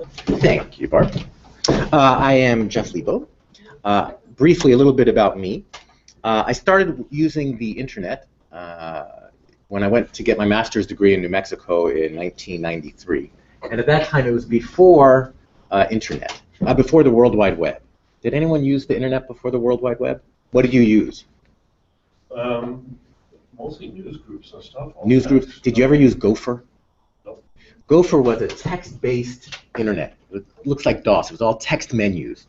Thank you, Barb. I am Jeff Lebo. Briefly, a little bit about me. I started using the internet when I went to get my master's degree in New Mexico in 1993. And at that time, it was before internet, before the World Wide Web. Did anyone use the internet before the World Wide Web? What did you use? Mostly news groups and stuff. News groups. Did you ever use Gopher? No. Gopher was a text-based internet. It looks like DOS. It was all text menus.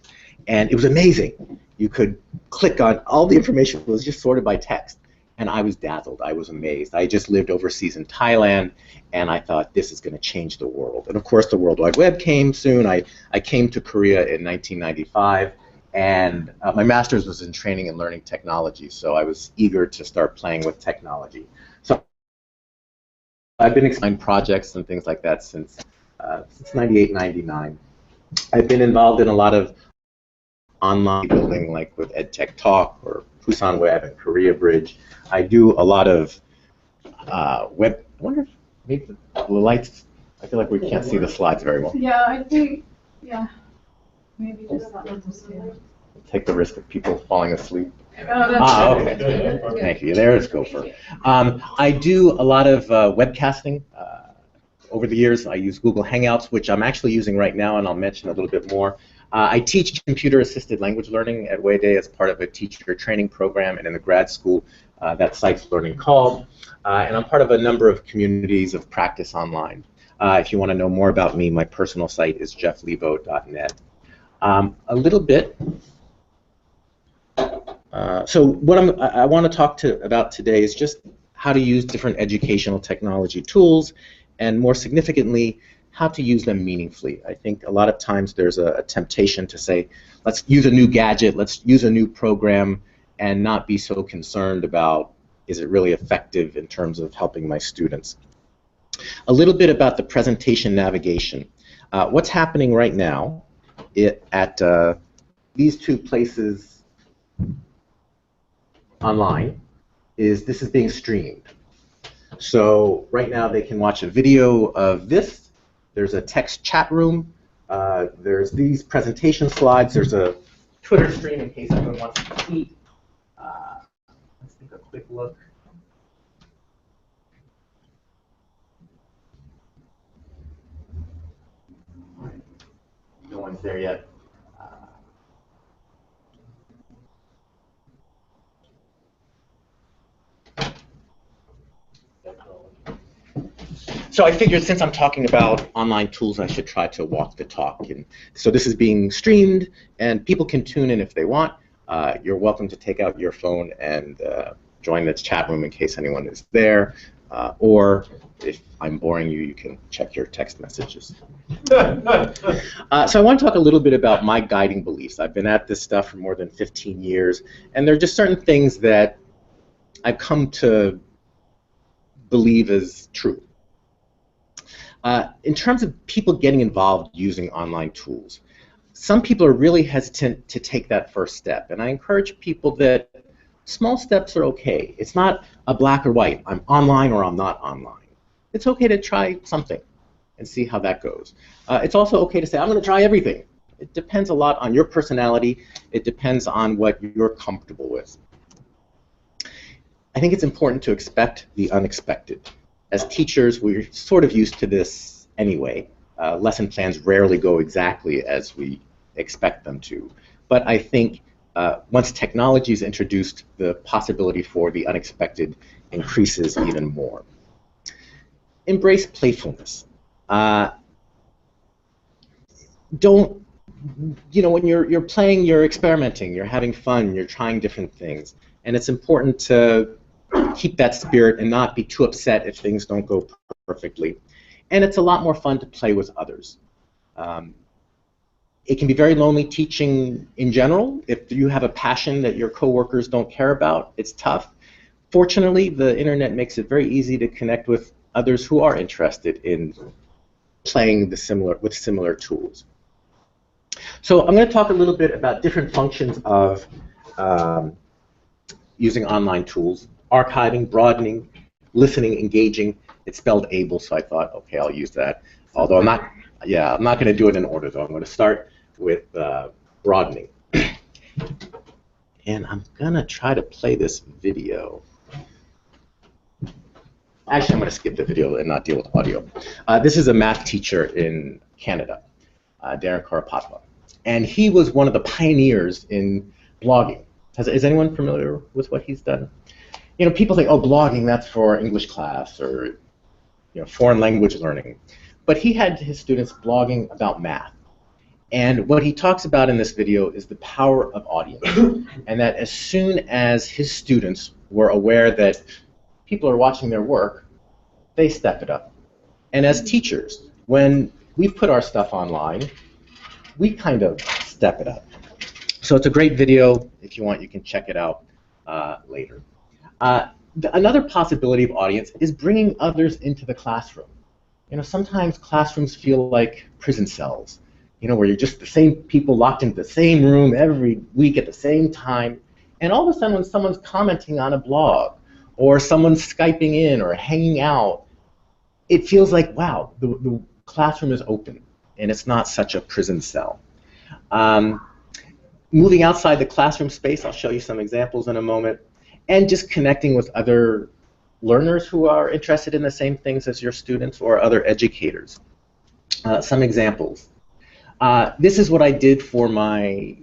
And it was amazing. You could click on all the information was just sorted by text. And I was dazzled. I was amazed. I just lived overseas in Thailand, and I thought, this is going to change the world. And of course, the World Wide Web came soon. I came to Korea in 1995, and my master's was in training and learning technology, so I was eager to start playing with technology. So I've been exploring projects and things like that since 98, 99. I've been involved in a lot of online building, like with EdTech Talk or Busan Web and Korea Bridge. I do a lot of web. I wonder if maybe the lights. I feel like we can't see the slides very well. Yeah, I think. Yeah, maybe just not let us see it. Take the risk of people falling asleep. Oh, that's Okay. Thank you. There's Gopher. I do a lot of webcasting. Over the years, I use Google Hangouts, which I'm actually using right now, and I'll mention a little bit more. I teach computer-assisted language learning at Wayday as part of a teacher training program, and in the grad school, that site's Learning Called. And I'm part of a number of communities of practice online. If you want to know more about me, my personal site is jefflebo.net. A little bit. So what I want to talk about today is just how to use different educational technology tools, and more significantly, how to use them meaningfully. I think a lot of times there's a temptation to say, let's use a new gadget, let's use a new program, and not be so concerned about, is it really effective in terms of helping my students? A little bit about the presentation navigation. What's happening right now at these two places online is this is being streamed. So right now they can watch a video of this. There's a text chat room. There's these presentation slides. There's a Twitter stream in case anyone wants to tweet. Let's take a quick look. No one's there yet. So I figured since I'm talking about online tools, I should try to walk the talk. And so this is being streamed, and people can tune in if they want. You're welcome to take out your phone and join this chat room in case anyone is there. Or if I'm boring you, you can check your text messages. So I want to talk a little bit about my guiding beliefs. I've been at this stuff for more than 15 years, and there are just certain things that I've come to believe is true. In terms of people getting involved using online tools, some people are really hesitant to take that first step, and I encourage people that small steps are okay. It's not a black or white, I'm online or I'm not online. It's okay to try something and see how that goes. It's also okay to say, I'm going to try everything. It depends a lot on your personality. It depends on what you're comfortable with. I think it's important to expect the unexpected. As teachers, we're sort of used to this anyway. Lesson plans rarely go exactly as we expect them to. But I think once technology is introduced, the possibility for the unexpected increases even more. Embrace playfulness. Don't, you know, when you're playing, you're experimenting, you're having fun, you're trying different things. And it's important to keep that spirit and not be too upset if things don't go perfectly. And it's a lot more fun to play with others. It can be very lonely teaching in general. If you have a passion that your coworkers don't care about, it's tough. Fortunately, the internet makes it very easy to connect with others who are interested in playing with similar tools. So I'm going to talk a little bit about different functions of using online tools. Archiving, broadening, listening, engaging. It's spelled able, so I thought, okay, I'll use that. Although I'm not Yeah, I'm not going to do it in order, though. I'm going to start with broadening. And I'm going to try to play this video. Actually, I'm going to skip the video and not deal with audio. This is a math teacher in Canada, Darren Karapatwa. And he was one of the pioneers in blogging. Is anyone familiar with what he's done? You know, people think, oh, blogging, that's for English class or foreign language learning. But he had his students blogging about math. And what he talks about in this video is the power of audience. And that as soon as his students were aware that people are watching their work, they step it up. And as teachers, when we put our stuff online, we kind of step it up. So it's a great video. If you want, you can check it out later. Another possibility of audience is bringing others into the classroom. Sometimes classrooms feel like prison cells, where you're just the same people locked into the same room every week at the same time. And all of a sudden, when someone's commenting on a blog, or someone's Skyping in or hanging out, it feels like, wow, the classroom is open, and it's not such a prison cell. Moving outside the classroom space, I'll show you some examples in a moment, and just connecting with other learners who are interested in the same things as your students or other educators. Some examples. This is what I did for my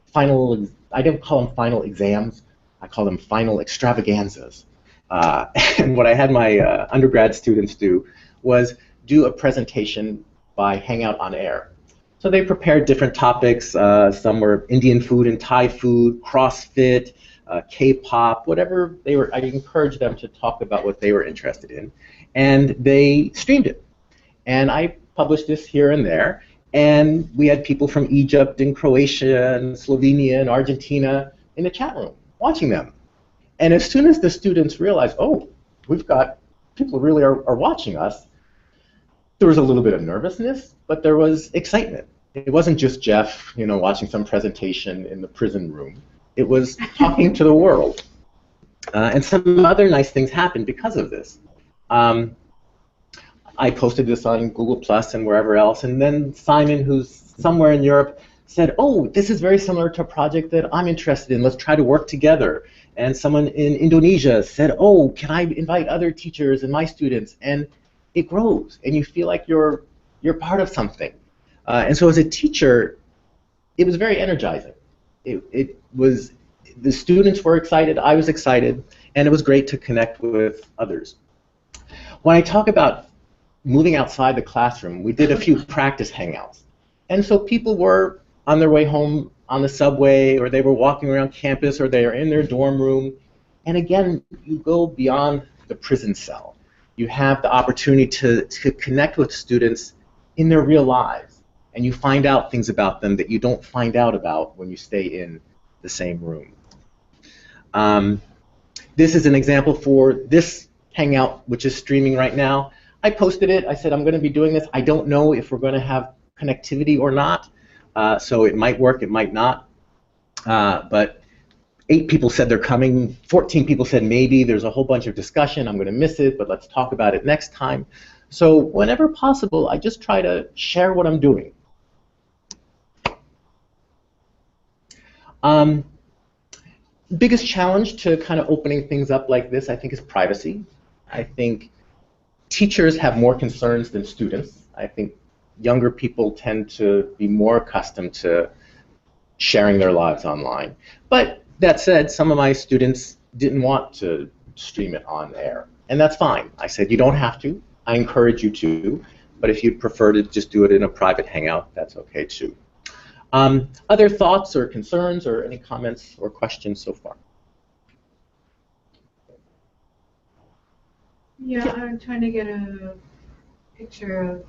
final, I don't call them final exams, I call them final extravaganzas. And what I had my undergrad students do was do a presentation by Hangout on Air. So they prepared different topics. Some were Indian food and Thai food, CrossFit, K-pop, whatever they were. I encouraged them to talk about what they were interested in, and they streamed it. And I published this here and there, and we had people from Egypt and Croatia and Slovenia and Argentina in the chat room watching them. And as soon as the students realized, oh, we've got people really are watching us, there was a little bit of nervousness, but there was excitement. It wasn't just Jeff, watching some presentation in the prison room. It was talking to the world. And some other nice things happened because of this. I posted this on Google Plus and wherever else, and then Simon, who's somewhere in Europe, said, oh, this is very similar to a project that I'm interested in. Let's try to work together. And someone in Indonesia said, oh, can I invite other teachers and my students? And it grows, and you feel like you're part of something. And so as a teacher, it was very energizing. It was, the students were excited, I was excited, and it was great to connect with others. When I talk about moving outside the classroom, we did a few practice hangouts. And so people were on their way home on the subway, or they were walking around campus, or they are in their dorm room. And again, you go beyond the prison cell. You have the opportunity to connect with students in their real lives, and you find out things about them that you don't find out about when you stay in the same room. This is an example for this Hangout, which is streaming right now. I posted it. I said, I'm going to be doing this. I don't know if we're going to have connectivity or not. So it might work, it might not. But 8 people said they're coming. 14 people said maybe. There's a whole bunch of discussion. I'm going to miss it, but let's talk about it next time. So whenever possible, I just try to share what I'm doing. Biggest challenge to kind of opening things up like this, I think, is privacy. I think teachers have more concerns than students. I think younger people tend to be more accustomed to sharing their lives online. But that said, some of my students didn't want to stream it on air, and that's fine. I said, you don't have to. I encourage you to, but if you'd prefer to just do it in a private hangout, that's okay too. Other thoughts or concerns or any comments or questions so far? Yeah, I'm trying to get a picture of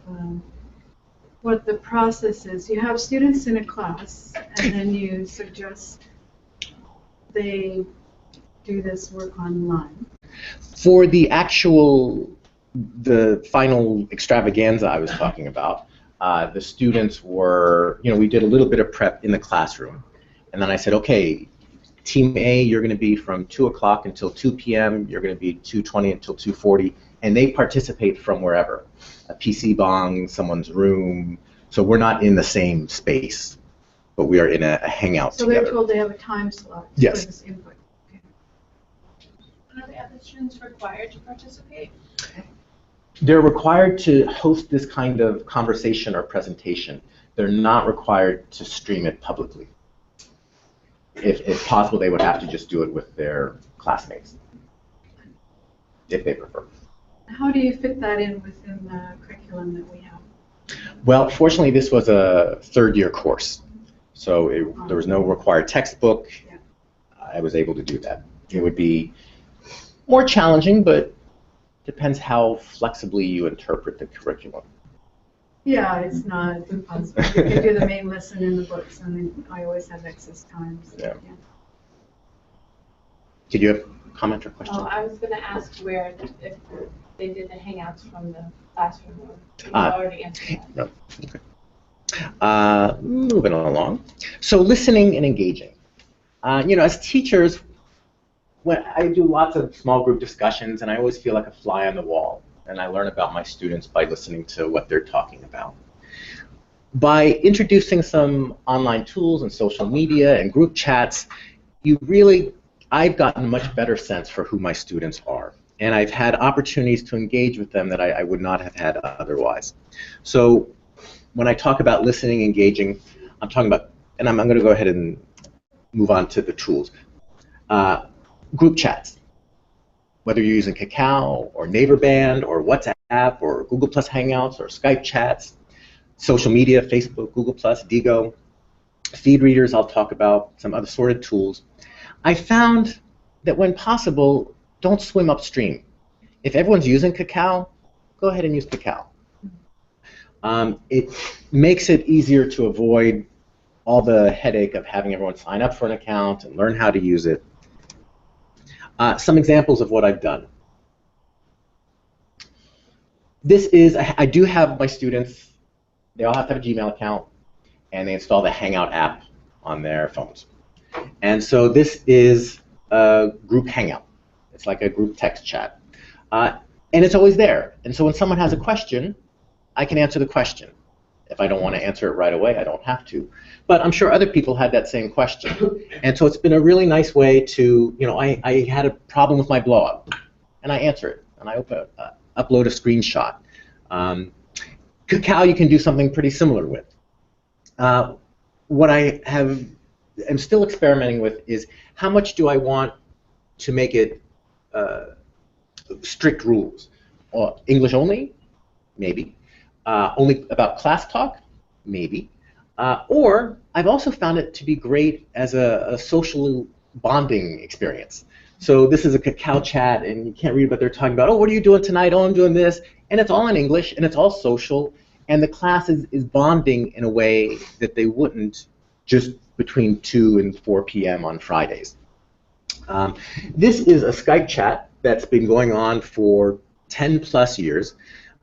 what the process is. You have students in a class, and then you suggest they do this work online. For the final extravaganza I was talking about, the students were, we did a little bit of prep in the classroom. And then I said, okay, Team A, you're going to be from 2 o'clock until 2 p.m. You're going to be 2:20 until 2:40 and they participate from wherever, a PC bong, someone's room. So we're not in the same space, but we are in a hangout So together. they're told they have a time slot Yes. for this input. Okay. Are the other students required to participate? They're required to host this kind of conversation or presentation. They're not required to stream it publicly. If possible, they would have to just do it with their classmates, if they prefer. How do you fit that in within the curriculum that we have? Well, fortunately, this was a third-year course, so there was no required textbook. Yeah. I was able to do that. It would be more challenging, but depends how flexibly you interpret the curriculum. Yeah, it's not impossible. You can do the main lesson in the books, and then I always have excess time. So, Yeah. Did you have a comment or question? Oh, I was going to ask where, if they did the Hangouts from the classroom, or you already answered that. No. Okay. Moving on along. So listening and engaging. As teachers, when I do lots of small group discussions, and I always feel like a fly on the wall, and I learn about my students by listening to what they're talking about. By introducing some online tools and social media and group chats, I've gotten a much better sense for who my students are. And I've had opportunities to engage with them that I would not have had otherwise. So when I talk about listening, engaging, I'm talking about, and I'm going to go ahead and move on to the tools. Group chats. Whether you're using Kakao or Neighborband or WhatsApp or Google Plus Hangouts or Skype chats, social media, Facebook, Google Plus, Digo, feed readers, I'll talk about, some other sorted tools. I found that when possible, don't swim upstream. If everyone's using Kakao, go ahead and use Kakao. It makes it easier to avoid all the headache of having everyone sign up for an account and learn how to use it. Some examples of what I've done. I do have my students, they all have to have a Gmail account, and they install the Hangout app on their phones. And so this is a group Hangout. It's like a group text chat. And it's always there. And so when someone has a question, I can answer the question. If I don't want to answer it right away, I don't have to. But I'm sure other people had that same question. And so it's been a really nice way to, I had a problem with my blog, and I answer it, and I upload a screenshot. Kakao you can do something pretty similar with. What I am still experimenting with is how much do I want to make it strict rules? English only? Maybe. Only about class talk? Maybe. Or I've also found it to be great as a social bonding experience. So this is a Kakao chat, and you can't read what they're talking about. Oh, what are you doing tonight? Oh, I'm doing this. And it's all in English, and it's all social, and the class is bonding in a way that they wouldn't just between 2 and 4 p.m. on Fridays. This is a Skype chat that's been going on for 10 plus years.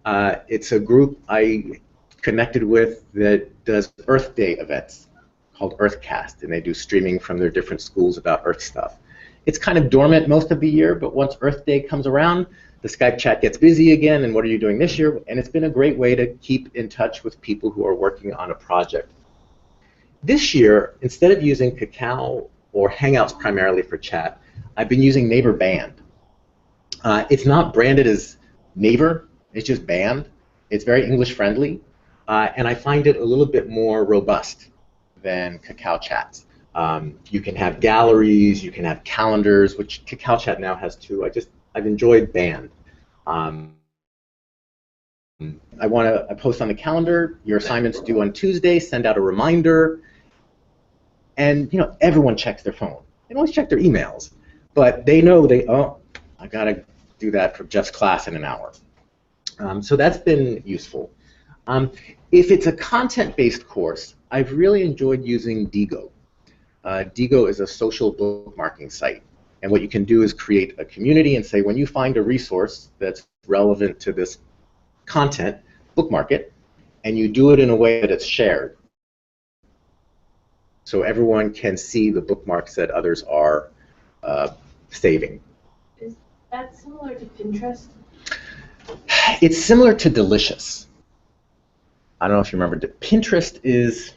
It's a group I connected with that does Earth Day events called Earthcast, and they do streaming from their different schools about Earth stuff. It's kind of dormant most of the year, but once Earth Day comes around, the Skype chat gets busy again, and what are you doing this year? And it's been a great way to keep in touch with people who are working on a project. This year, instead of using Kakao or Hangouts primarily for chat, I've been using Neighborband. It's not branded as Neighbor, it's just Band. It's very English friendly, and I find it a little bit more robust than Kakao chats. You can have galleries, you can have calendars, which Kakao chat now has too. I've enjoyed Band. I post on the calendar, your assignment's due on Tuesday, send out a reminder, and everyone checks their phone. They don't always check their emails, but they know I gotta do that for Jeff's class in an hour. So that's been useful. If it's a content-based course, I've really enjoyed using Digo. Digo is a social bookmarking site. And what you can do is create a community and say, when you find a resource that's relevant to this content, bookmark it, and you do it in a way that it's shared. So everyone can see the bookmarks that others are saving. Is that similar to Pinterest? It's similar to Delicious. I don't know if you remember. Pinterest is,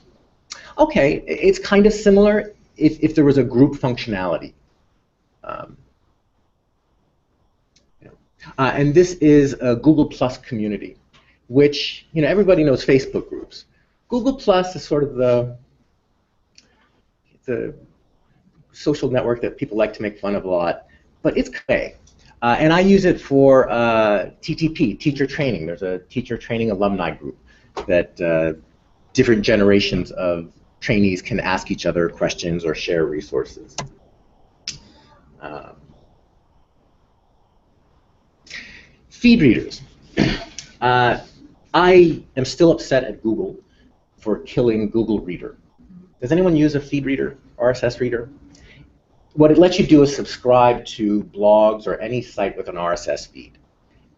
okay, it's kind of similar if there was a group functionality. And this is a Google Plus community, which, everybody knows Facebook groups. Google Plus is sort of the social network that people like to make fun of a lot, but it's okay. And I use it for TTP, teacher training. There's a teacher training alumni group that different generations of trainees can ask each other questions or share resources. Feed readers. I am still upset at Google for killing Google Reader. Does anyone use a feed reader, RSS reader? What it lets you do is subscribe to blogs or any site with an RSS feed.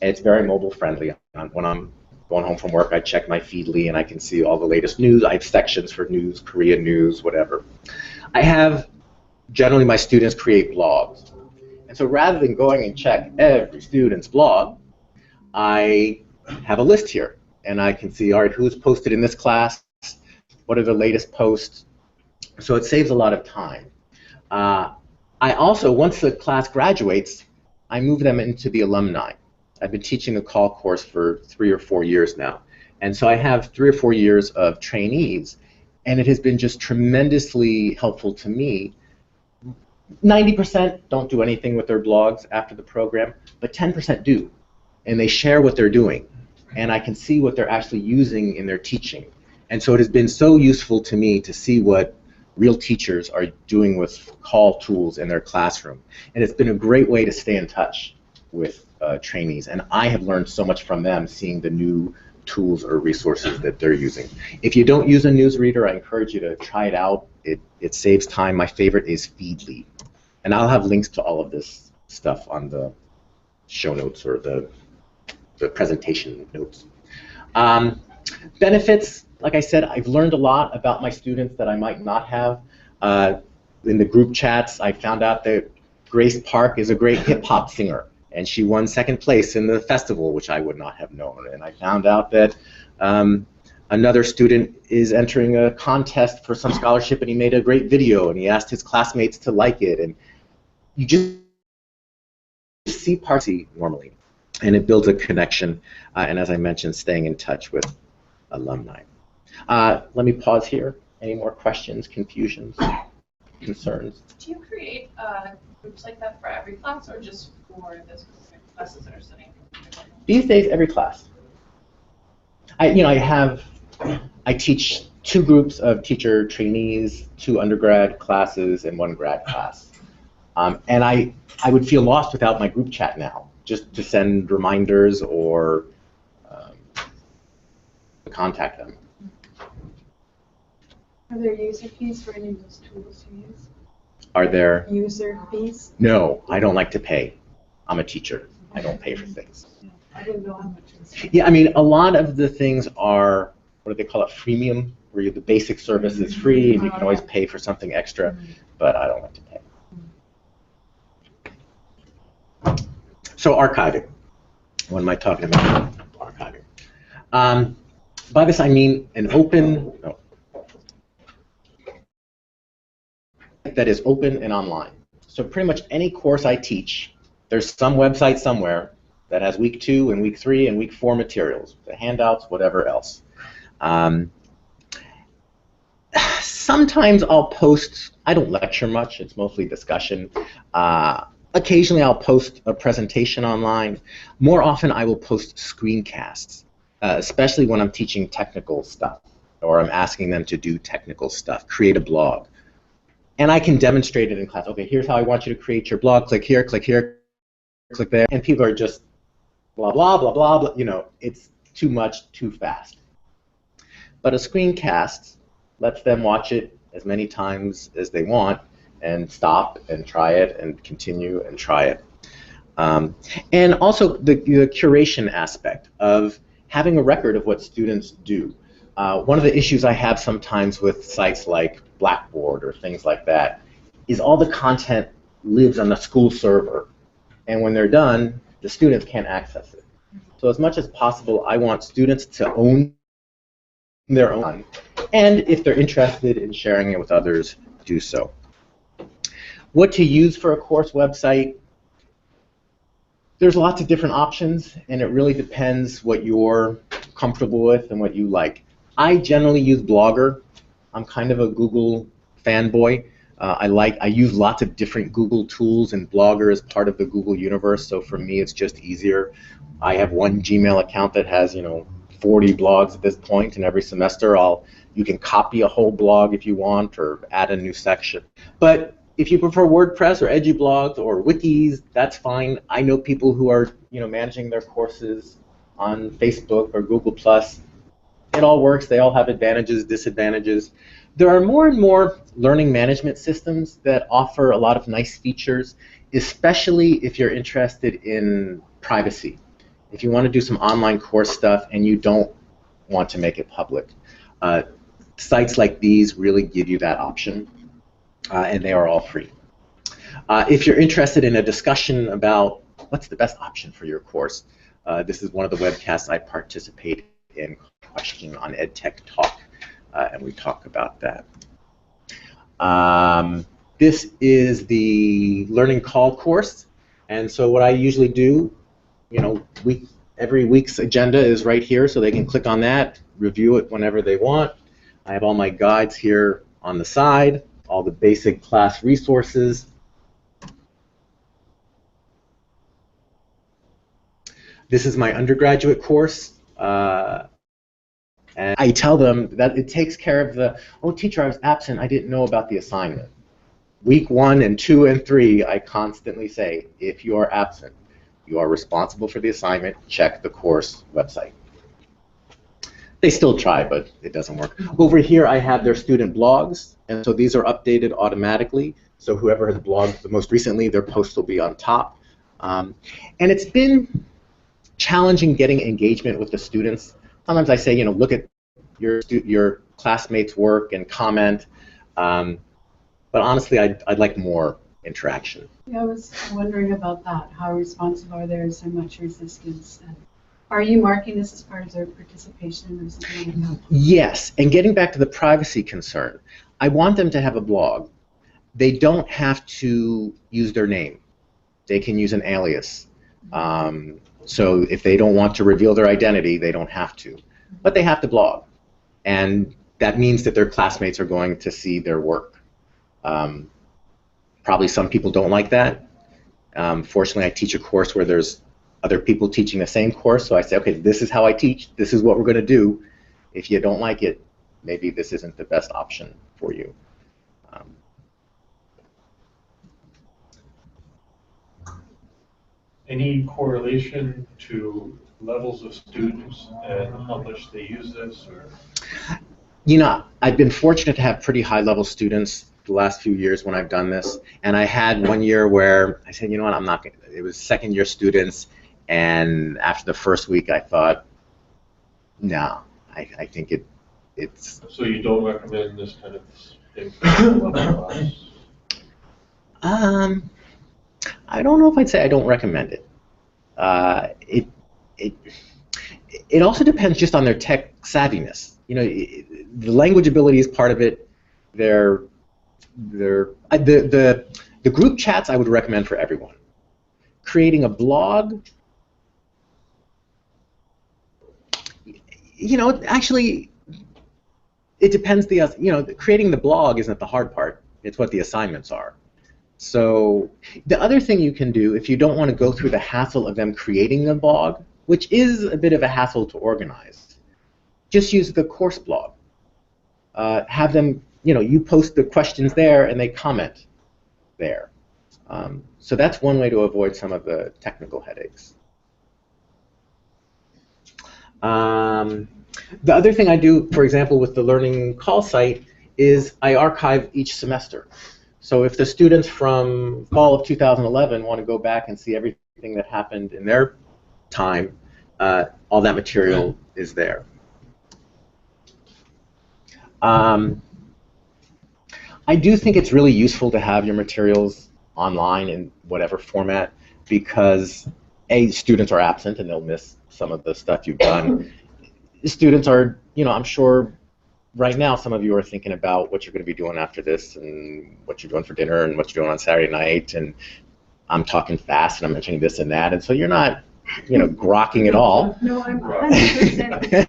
And it's very mobile friendly. When I'm going home from work, I check my Feedly and I can see all the latest news. I have sections for news, Korean news, whatever. I have, generally my students create blogs. And so rather than going and check every student's blog, I have a list here. And I can see, all right, who's posted in this class? What are the latest posts? So it saves a lot of time. I also, once the class graduates, I move them into the alumni. I've been teaching the call course for 3 or 4 years now. And so I have 3 or 4 years of trainees, and it has been just tremendously helpful to me. 90% don't do anything with their blogs after the program, but 10% do. And they share what they're doing. And I can see what they're actually using in their teaching. And so it has been so useful to me to see what real teachers are doing with call tools in their classroom. And it's been a great way to stay in touch with trainees. And I have learned so much from them seeing the new tools or resources that they're using. If you don't use a newsreader, I encourage you to try it out. It saves time. My favorite is Feedly. And I'll have links to all of this stuff on the show notes or the presentation notes. Benefits, like I said, I've learned a lot about my students that I might not have. In the group chats, I found out that Grace Park is a great hip-hop singer, and she won 2nd place in the festival, which I would not have known. And I found out that another student is entering a contest for some scholarship, and he made a great video, and he asked his classmates to like it. And you just see parts normally, and it builds a connection, and as I mentioned, staying in touch with alumni. Let me pause here. Any more questions, confusions, concerns? Do you create groups like that for every class, or just for the specific classes that are studying? These days, every class. I teach 2 groups of teacher trainees, 2 undergrad classes, and 1 grad class. And I would feel lost without my group chat now, just to send reminders or contact them. Are there user fees for any of those tools you use? Are there? User fees? No, I don't like to pay. I'm a teacher. I don't pay for things. I didn't know how much it was. Yeah, I mean, a lot of the things are, what do they call it, freemium, where the basic service is free and you can always pay for something extra, but I don't like to pay. So archiving. What am I talking about? Archiving. By this I mean an open, that is open and online. So pretty much any course I teach, there's some website somewhere that has week 2 and week 3 and week 4 materials, the handouts, whatever else. Sometimes I'll post, I don't lecture much, it's mostly discussion. Occasionally I'll post a presentation online. More often I will post screencasts, especially when I'm teaching technical stuff or I'm asking them to do technical stuff, create a blog. And I can demonstrate it in class. Okay, here's how I want you to create your blog. Click here, click there. And people are just blah, blah, blah, blah, blah. You know, it's too much, too fast. But a screencast lets them watch it as many times as they want and stop and try it and continue and try it. And also the curation aspect of having a record of what students do. One of the issues I have sometimes with sites like Blackboard or things like that is all the content lives on the school server, and when they're done, the students can't access it. So as much as possible, I want students to own their own, and if they're interested in sharing it with others, do so. What to use for a course website? There's lots of different options, and it really depends what you're comfortable with and what you like. I generally use Blogger. I'm kind of a Google fanboy. I use lots of different Google tools, and Blogger is part of the Google universe, so for me it's just easier. I have one Gmail account that has 40 blogs at this point, and every semester you can copy a whole blog if you want or add a new section. But if you prefer WordPress or EduBlogs or wikis, that's fine. I know people who are managing their courses on Facebook or Google+. It all works. They all have advantages, disadvantages. There are more and more learning management systems that offer a lot of nice features, especially if you're interested in privacy. If you want to do some online course stuff and you don't want to make it public, sites like these really give you that option, and they are all free. If you're interested in a discussion about what's the best option for your course, this is one of the webcasts I participate in, Question on EdTech Talk, and we talk about that. This is the Learning Call course, and so what I usually do, every week's agenda is right here, so they can click on that, review it whenever they want. I have all my guides here on the side, all the basic class resources. This is my undergraduate course. And I tell them that it takes care of the, oh, teacher, I was absent. I didn't know about the assignment. Week 1 and 2 and 3, I constantly say, if you are absent, you are responsible for the assignment. Check the course website. They still try, but it doesn't work. Over here, I have their student blogs, and so these are updated automatically. So whoever has blogged the most recently, their post will be on top. And it's been challenging getting engagement with the students. Sometimes I say, look at your classmates' work and comment, but honestly, I'd like more interaction. Yeah, I was wondering about that. How responsive are there? Is there much resistance? And are you marking this as part of their participation or something like that? Yes, and getting back to the privacy concern, I want them to have a blog. They don't have to use their name. They can use an alias. So if they don't want to reveal their identity, they don't have to. But they have to blog. And that means that their classmates are going to see their work. Probably some people don't like that. Fortunately, I teach a course where there's other people teaching the same course, so I say, okay, this is how I teach, this is what we're going to do. If you don't like it, maybe this isn't the best option for you. Any correlation to levels of students and how much they use this? Or? I've been fortunate to have pretty high-level students the last few years when I've done this, and I had one year where I said, what, I'm not going to. It was second-year students, and after the first week, I thought, no, I think it's. So you don't recommend this kind of thing for class? I don't know if I'd say I don't recommend it. It also depends just on their tech savviness. The language ability is part of it. The group chats I would recommend for everyone. Creating a blog, actually, it depends. Creating the blog isn't the hard part. It's what the assignments are. So the other thing you can do, if you don't want to go through the hassle of them creating the blog, which is a bit of a hassle to organize, just use the course blog. Have them, you post the questions there and they comment there. So that's one way to avoid some of the technical headaches. The other thing I do, for example, with the Learning Call site is I archive each semester. So if the students from fall of 2011 want to go back and see everything that happened in their time, all that material is there. I do think it's really useful to have your materials online in whatever format because, A, students are absent and they'll miss some of the stuff you've done. Students are, I'm sure right now some of you are thinking about what you're going to be doing after this and what you're doing for dinner and what you're doing on Saturday night, and I'm talking fast and I'm mentioning this and that, and so you're not, grokking it all. No, I'm 100%.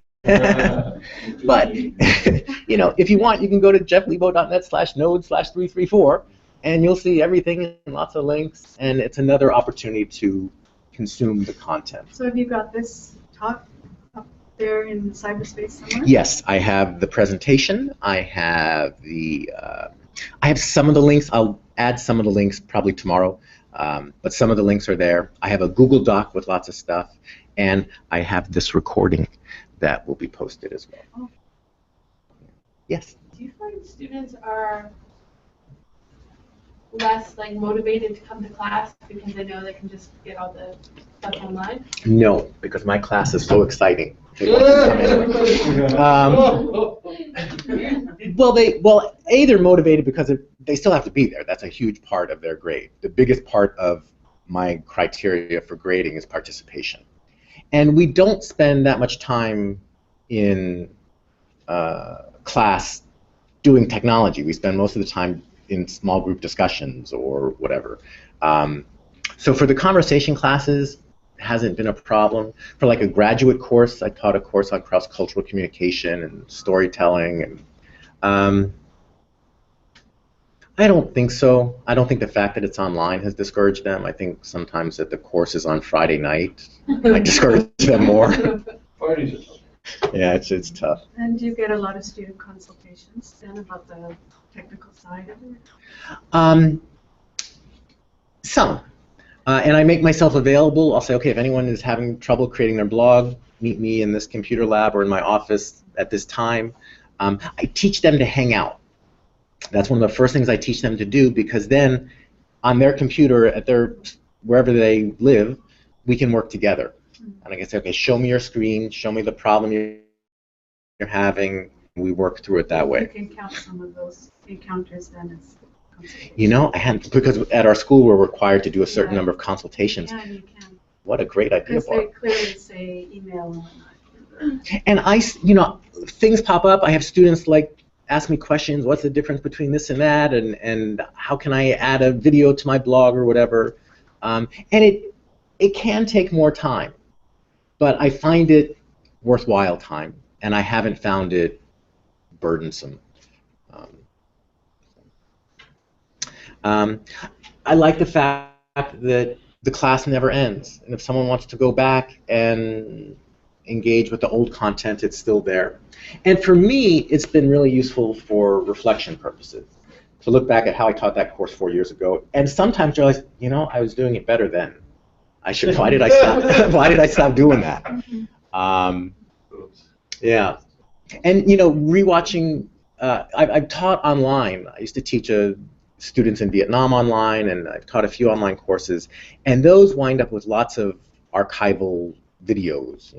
But, if you want, you can go to jefflebo.net/node/334, and you'll see everything and lots of links, and it's another opportunity to consume the content. So have you got this talk up there in cyberspace somewhere? Yes, I have the presentation. I have I have some of the links. I'll add some of the links probably tomorrow, but some of the links are there. I have a Google Doc with lots of stuff, and I have this recording that will be posted as well. Oh. Yes? Do you find students are less motivated to come to class because they know they can just get all the stuff online? No, because my class is so exciting. They want to come anyway. Well, they're motivated because they still have to be there. That's a huge part of their grade. The biggest part of my criteria for grading is participation. And we don't spend that much time in class doing technology. We spend most of the time in small group discussions or whatever. So for the conversation classes, it hasn't been a problem. For a graduate course, I taught a course on cross-cultural communication and storytelling, and I don't think so. I don't think the fact that it's online has discouraged them. I think sometimes that the course is on Friday night might discourage them more. Fridays are tough. Yeah, it's tough. And do you get a lot of student consultations then about the technical side of it? Some. And I make myself available. I'll say, okay, if anyone is having trouble creating their blog, meet me in this computer lab or in my office at this time. I teach them to hang out. That's one of the first things I teach them to do, because then on their computer, at wherever they live, we can work together. And I can say, okay, show me your screen, show me the problem you're having. We work through it that way. You can count some of those encounters then as consultations. I hadn't, because at our school we're required to do a certain number of consultations. Yeah, you can. What a great idea, Because they clearly say email and whatnot. And things pop up. I have students ask me questions. What's the difference between this and that? And how can I add a video to my blog or whatever? And it can take more time, but I find it worthwhile time, and I haven't found it burdensome. I like the fact that the class never ends, and if someone wants to go back and engage with the old content, it's still there. And for me, it's been really useful for reflection purposes, to look back at how I taught that course 4 years ago, and sometimes realize, I was doing it better then. Why did I stop? Why did I stop doing that? Yeah, and rewatching. I've taught online. I used to teach students in Vietnam online, and I've taught a few online courses, and those wind up with lots of archival videos,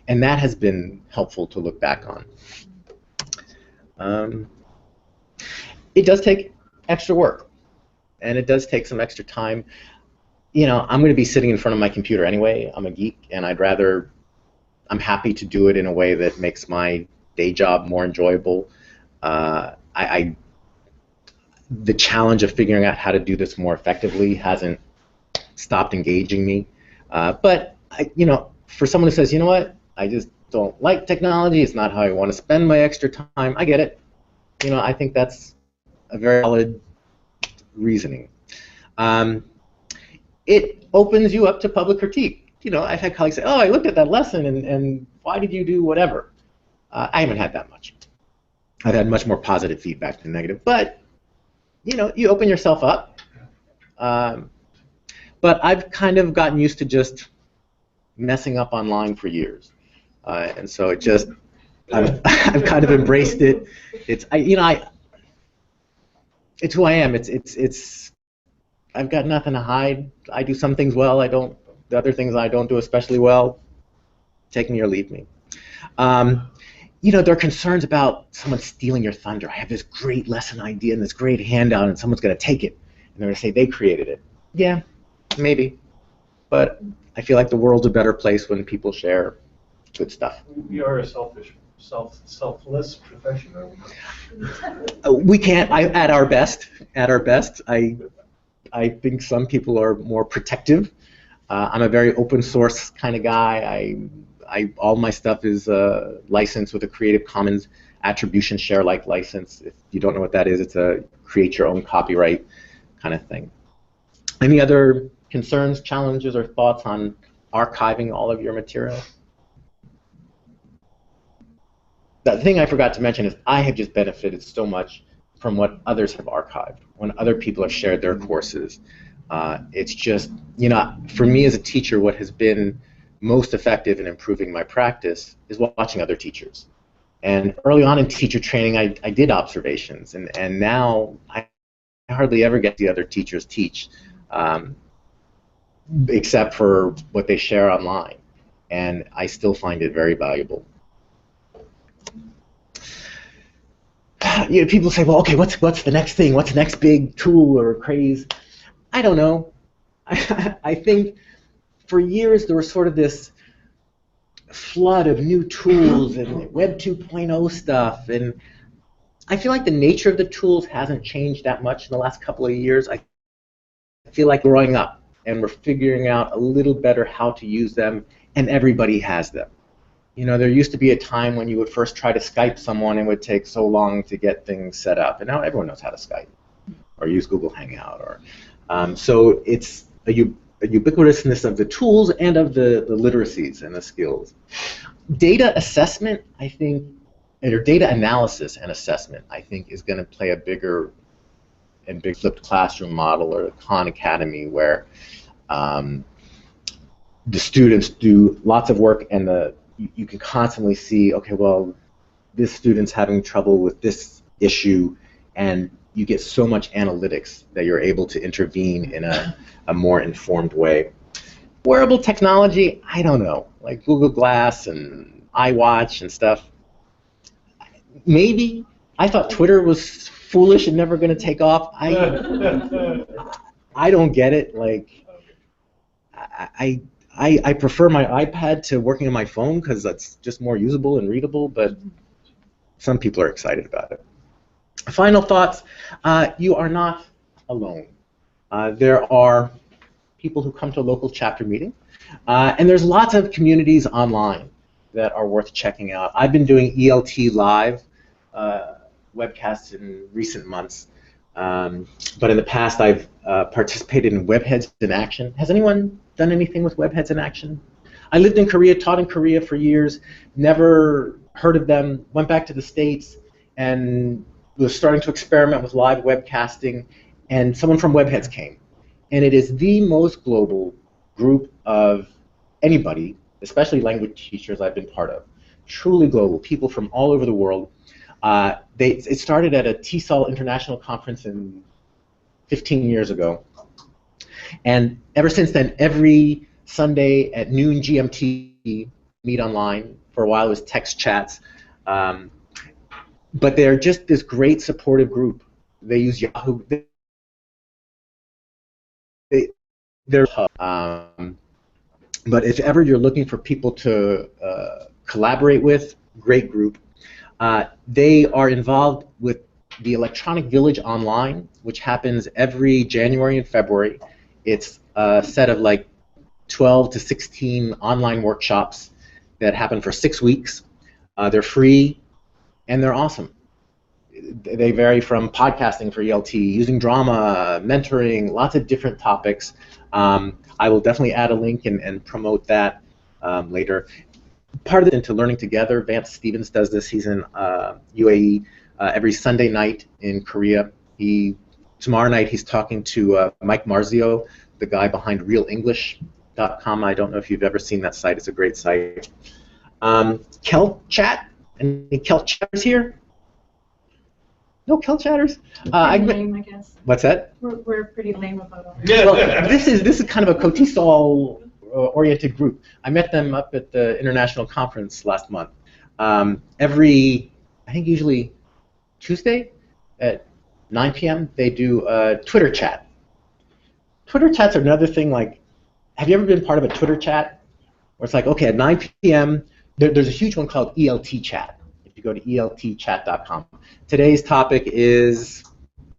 and that has been helpful to look back on. It does take extra work, and it does take some extra time. I'm going to be sitting in front of my computer anyway. I'm a geek, and I'm happy to do it in a way that makes my day job more enjoyable. The challenge of figuring out how to do this more effectively hasn't stopped engaging me. But for someone who says, what, I just don't like technology, it's not how I want to spend my extra time, I get it. I think that's a very valid reasoning. It opens you up to public critique. I've had colleagues say, oh, I looked at that lesson, and why did you do whatever? I haven't had that much. I've had much more positive feedback than negative. But, you open yourself up. But I've kind of gotten used to just messing up online for years. And so I've kind of embraced it. It's who I am. I've got nothing to hide. I do some things well. The other things I don't do especially well. Take me or leave me. There are concerns about someone stealing your thunder. I have this great lesson idea and this great handout, and someone's going to take it, and they're going to say they created it. Yeah, maybe. But I feel like the world's a better place when people share good stuff. We are a selfless profession, are we? We can't. At our best. At our best. I think some people are more protective. I'm a very open source kind of guy. All my stuff is licensed with a Creative Commons attribution share like license. If you don't know what that is, it's a create your own copyright kind of thing. Any other concerns, challenges, or thoughts on archiving all of your material? The thing I forgot to mention is I have just benefited so much from what others have archived, when other people have shared their courses. It's just, you know, for me as a teacher, what has been most effective in improving my practice is watching other teachers. And early on in teacher training, I did observations, and now I hardly ever get the other teachers teach, except for what they share online. And I still find it very valuable. You know, people say, well, okay, what's the next thing? What's the next big tool or craze? I don't know. I think for years there was sort of this flood of new tools and Web 2.0 stuff, and I feel like the nature of the tools hasn't changed that much in the last couple of years. I feel like we're growing up and we're figuring out a little better how to use them, and everybody has them. You know, there used to be a time when you would first try to Skype someone and it would take so long to get things set up, and now everyone knows how to Skype or use Google Hangout. So it's a ubiquitousness of the tools and of the literacies and the skills. Data assessment, I think, or data analysis and assessment, I think, is going to play a bigger and big flipped classroom model, or the Khan Academy, where the students do lots of work, and you can constantly see, okay, well, this student's having trouble with this issue, and you get so much analytics that you're able to intervene in a more informed way. Wearable technology, I don't know, like Google Glass and iWatch and stuff. Maybe. I thought Twitter was foolish and never going to take off. I don't get it. Like, I prefer my iPad to working on my phone because that's just more usable and readable, but some people are excited about it. Final thoughts, you are not alone. There are people who come to a local chapter meeting, and there's lots of communities online that are worth checking out. I've been doing ELT Live webcasts in recent months, but in the past I've participated in Webheads in Action. Has anyone done anything with Webheads in Action? I lived in Korea, taught in Korea for years, never heard of them, went back to the States, and was starting to experiment with live webcasting, and someone from Webheads came. And it is the most global group of anybody, especially language teachers, I've been part of. Truly global, people from all over the world. It started at a TESOL International Conference 15 years ago. And ever since then, every Sunday at noon GMT, meet online. For a while it was text chats. But they're just this great supportive group. They use Yahoo. They're but if ever you're looking for people to collaborate with, great group. They are involved with the Electronic Village Online, which happens every January and February. It's a set of like 12 to 16 online workshops that happen for 6 weeks. They're free, and they're awesome. They vary from podcasting for ELT, using drama, mentoring, lots of different topics. I will definitely add a link and promote that later. Part of it into Learning Together, Vance Stevens does this. He's in UAE every Sunday night in Korea. Tomorrow night he's talking to Mike Marzio, the guy behind RealEnglish.com. I don't know if you've ever seen that site. It's a great site. Kel Chat. Any Kel Chatters here? No Kel Chatters? Lame, I guess. What's that? We're pretty lame about all that. Well, this is kind of a KOTESOL oriented group. I met them up at the international conference last month. I think usually Tuesday at 9 p.m. they do a Twitter chat. Twitter chats are another thing, like, have you ever been part of a Twitter chat where it's like, okay, at 9 p.m., there's a huge one called ELT chat. If you go to eltchat.com, today's topic is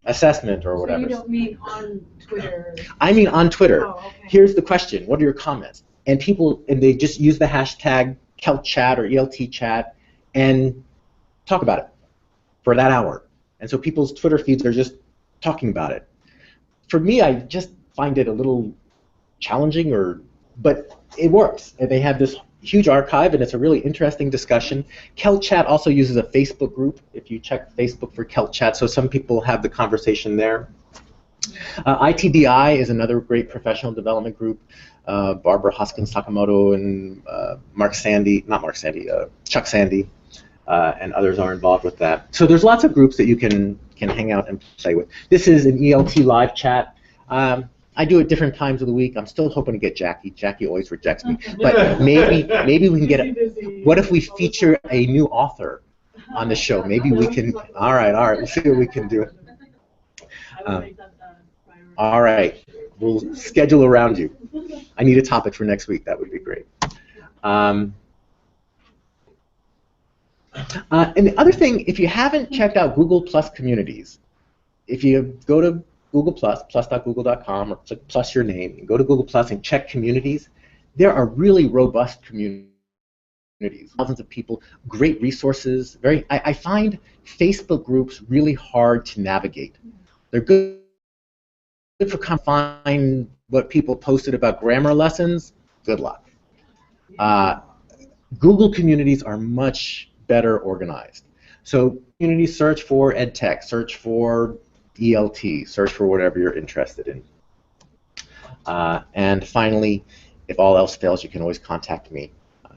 assessment or whatever. So you don't mean on Twitter? I mean on Twitter. Oh, okay. Here's the question: what are your comments? And they just use the hashtag KeltChat or ELT chat and talk about it for that hour. And so people's Twitter feeds are just talking about it. For me, I just find it a little challenging, but it works. And they have this huge archive, and it's a really interesting discussion. KeltChat also uses a Facebook group. If you check Facebook for KeltChat, so some people have the conversation there. ITDI is another great professional development group. Barbara Hoskins Sakamoto and Chuck Sandy, and others are involved with that. So there's lots of groups that you can hang out and play with. This is an ELT live chat. I do it different times of the week. I'm still hoping to get Jackie. Jackie always rejects me. But maybe we can get it. What if we feature a new author on the show? Maybe we can. All right. We'll see what we can do. All right. We'll schedule around you. I need a topic for next week. That would be great. And the other thing, if you haven't checked out Google Plus communities, if you go to Google Plus, plus.google.com, or click plus your name, and go to Google Plus and check communities, there are really robust communities. Thousands of people, great resources. I find Facebook groups really hard to navigate. They're good for find what people posted about grammar lessons. Good luck. Google communities are much better organized. So communities, search for EdTech, search for ELT, search for whatever you're interested in. And finally, if all else fails, you can always contact me.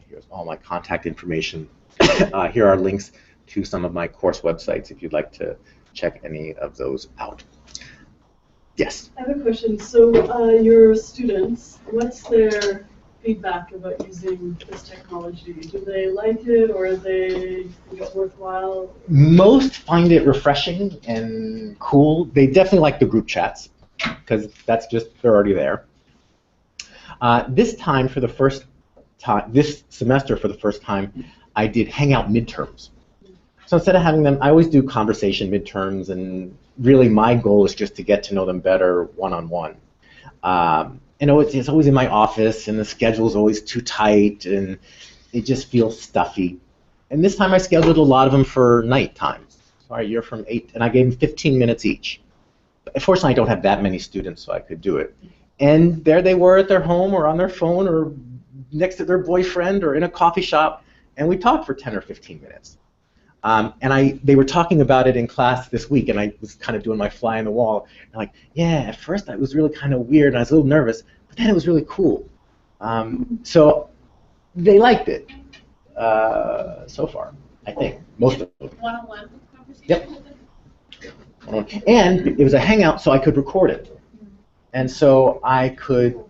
Here's all my contact information. Here are links to some of my course websites if you'd like to check any of those out. Yes? I have a question. So your students, what's their feedback about using this technology? Do they like it, or they think it's worthwhile? Most find it refreshing and cool. They definitely like the group chats, because that's just, they're already there. This semester for the first time, I did Hangout midterms. So instead of having them, I always do conversation midterms, and really my goal is just to get to know them better one-on-one. You know, it's always in my office, and the schedule is always too tight, and it just feels stuffy. And this time I scheduled a lot of them for night times. So you're from 8, and I gave them 15 minutes each. But unfortunately, I don't have that many students, so I could do it. And there they were at their home, or on their phone, or next to their boyfriend, or in a coffee shop, and we talked for 10 or 15 minutes. They were talking about it in class this week, and I was kind of doing my fly on the wall. And like, yeah, at first it was really kind of weird, and I was a little nervous, but then it was really cool. So they liked it so far, I think, most of them. One-on-one conversation? Yep. And it was a Hangout, so I could record it. And so I could,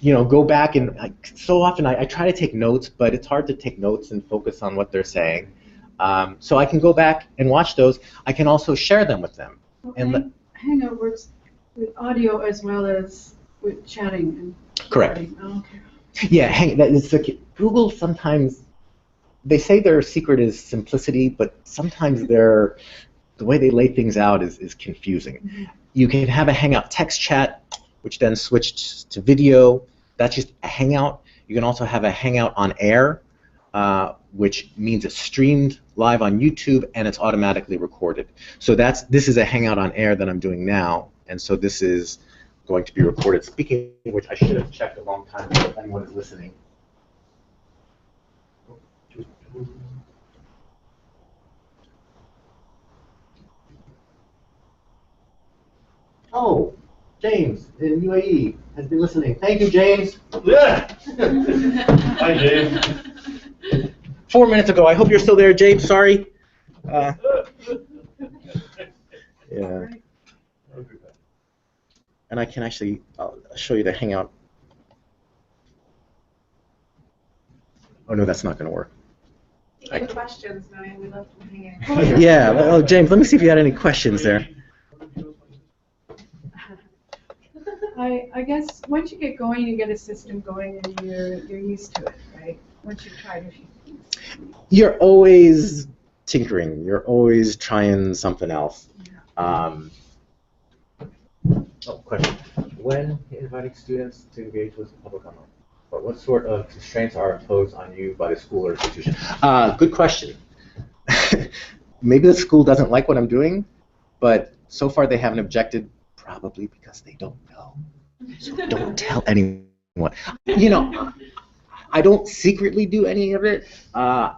you know, go back and so often I try to take notes, but it's hard to take notes and focus on what they're saying. So I can go back and watch those. I can also share them with them. And Hangout works with audio as well as with chatting and correct. Oh, okay. Yeah, Google sometimes, they say their secret is simplicity, but sometimes the way they lay things out is confusing. Mm-hmm. You can have a Hangout text chat, which then switches to video. That's just a Hangout. You can also have a Hangout on air, which means it's streamed live on YouTube and it's automatically recorded. So this is a Hangout on air that I'm doing now, and so this is going to be recorded. Speaking of which, I should have checked a long time ago if anyone is listening. Oh, James in UAE has been listening. Thank you, James. Yeah. Hi, James. 4 minutes ago. I hope you're still there, James. Sorry. Yeah. And I can actually, I'll show you the Hangout. Oh no, that's not going to work. Any questions, Ryan? We love to hang out. Yeah. Oh, James, let me see if you had any questions there. I guess once you get going, you get a system going, and you're used to it, right? Once you've tried a few things. You're always tinkering. You're always trying something else. Question. When inviting students to engage with the public online, what sort of constraints are imposed on you by the school or institution? Good question. Maybe the school doesn't like what I'm doing, but so far they haven't objected, probably because they don't know. So don't tell anyone. You know, I don't secretly do any of it. I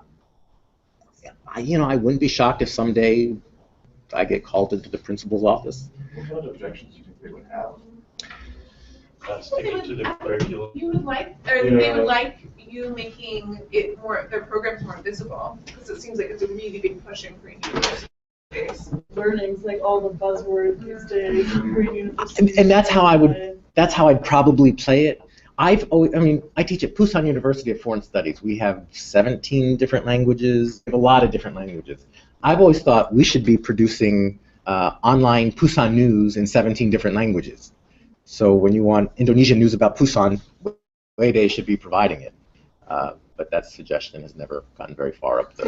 wouldn't be shocked if someday I get called into the principal's office. What kind of objections do you think they would have? Sticking to the curriculum. You would like, or they would like you making it more, their programs more visible, because it seems like it's a really big push in Korean university days. Learning's like all the buzzwords these days. Korean university. And that's how I'd probably play it. I teach at Busan University of Foreign Studies. We have 17 different languages, we have a lot of different languages. I've always thought we should be producing online Busan news in 17 different languages. So when you want Indonesian news about Busan, they should be providing it. But that suggestion has never gotten very far up the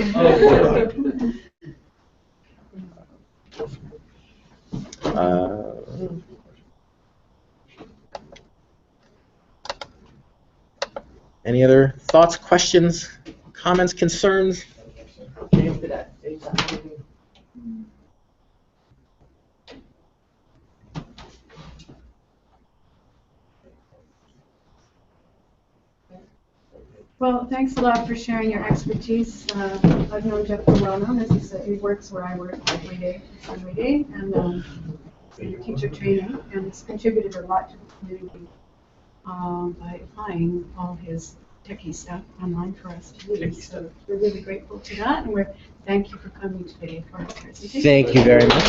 Any other thoughts, questions, comments, concerns? Well, thanks a lot for sharing your expertise. I've known Jeff for well known, as he said, he works where I work every day, and in teacher training, and has contributed a lot to the community by applying all his techie stuff online for us to use. So we're really grateful for that, and thank you for coming today for our presentation. Thank you very much.